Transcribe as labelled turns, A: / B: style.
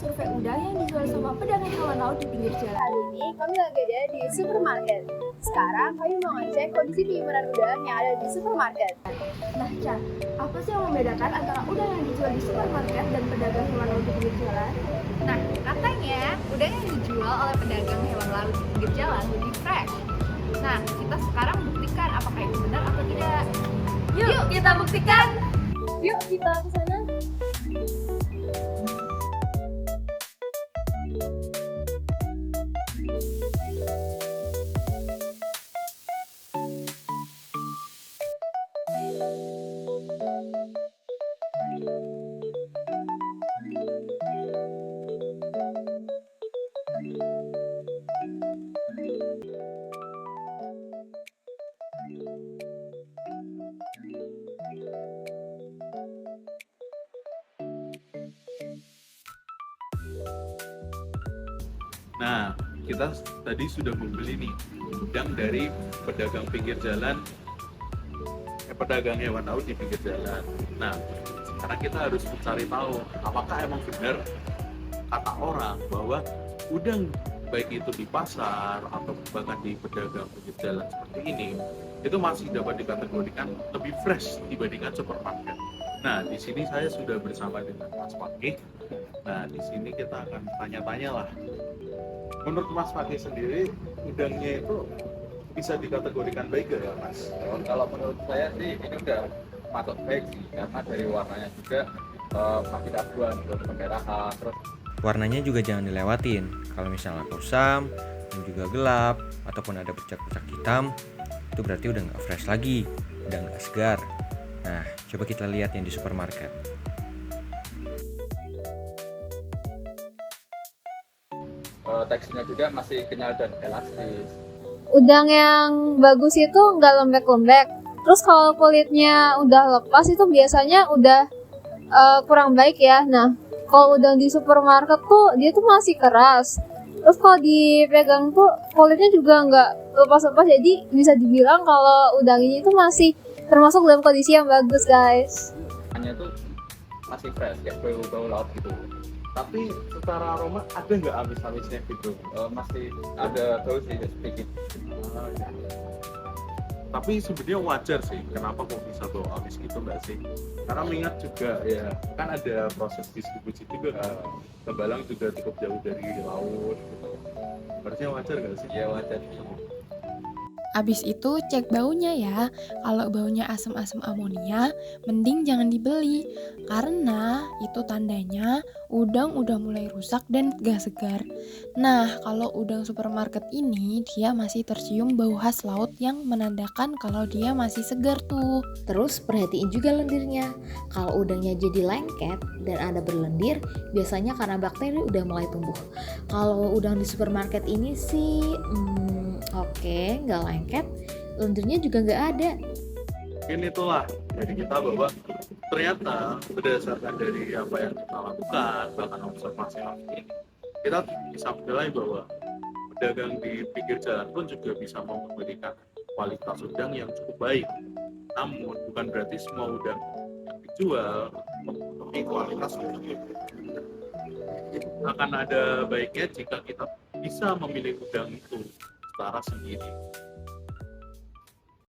A: survei udang yang dijual sama pedagang hewan laut di pinggir jalan.
B: Kali ini kami lagi ada di supermarket. Sekarang kami mau ngecek kondisi penyimpanan udang yang ada di supermarket.
A: Nah, Ca, apa sih yang membedakan antara udang yang dijual di supermarket dan pedagang hewan laut di pinggir jalan?
C: Nah, katanya udang yang dijual oleh pedagang hewan laut di pinggir jalan lebih fresh. Nah, kita sekarang buktikan apakah itu benar atau tidak. Yuk kita buktikan!
B: Yuk kita ke sana.
D: Nah, kita tadi sudah membeli nih udang dari pedagang pinggir jalan, pedagang hewan laut di pinggir jalan. Nah, sekarang kita harus mencari tahu apakah emang benar kata orang bahwa udang baik itu di pasar atau bahkan di pedagang pinggir jalan seperti ini itu masih dapat dikategorikan lebih fresh dibandingkan supermarket. Nah, di sini saya sudah bersama dengan Mas Fakih. Nah, di sini kita akan tanya-tanya lah. Menurut Mas Fakih sendiri, udangnya itu bisa dikategorikan baik gak ya, Mas?
E: Kalau menurut saya sih ini udah masuk baik sih, karena dari warnanya juga masih abuan, terus kemerahan, terus
F: Warnanya juga jangan dilewatin. Kalau misalnya kusam dan juga gelap ataupun ada bercak-bercak hitam, itu berarti udah nggak fresh lagi, udah nggak segar. Nah, coba kita lihat yang di supermarket.
E: teksturnya juga masih kenyal dan elastis.
B: Udang yang bagus itu nggak lembek-lembek. Terus kalau kulitnya udah lepas itu biasanya udah kurang baik ya. Nah, kalau udang di supermarket tuh dia tuh masih keras. Terus kalau dipegang tuh kulitnya juga nggak lepas-lepas, jadi bisa dibilang kalau udang ini tuh masih termasuk dalam kondisi yang bagus, guys.
E: Hanya tuh masih fresh, ya bau-bau laut gitu.
D: Tapi secara aroma ada nggak amis-amisnya gitu?
E: Masih ada bau sih sedikit.
D: Tapi sebenarnya wajar sih, kenapa kok bisa bau amis gitu nggak sih? Karena mengingat juga ya kan ada proses distribusi juga kan. Tembalang juga cukup jauh dari laut gitu. Harusnya wajar nggak sih?
E: Ya wajar.
G: Abis itu cek baunya ya. Kalau baunya asam-asam amonia, mending jangan dibeli. Karena itu tandanya udang udah mulai rusak dan gak segar. Nah, kalau udang supermarket ini, dia masih tercium bau khas laut yang menandakan kalau dia masih segar tuh.
H: Terus perhatiin juga lendirnya. Kalau udangnya jadi lengket dan ada berlendir, biasanya karena bakteri udah mulai tumbuh. Kalau udang di supermarket ini sih oke, nggak lengket, lendirnya juga nggak ada.
D: Mungkin itulah jadi kita bahwa ternyata berdasarkan dari apa yang kita lakukan, bahkan observasi langsung ini, kita bisa menilai bahwa pedagang di pinggir jalan pun juga bisa memberikan kualitas udang yang cukup baik. Namun bukan berarti semua udang yang dijual memiliki kualitas yang akan ada baiknya jika kita bisa memilih udang itu secara sendiri.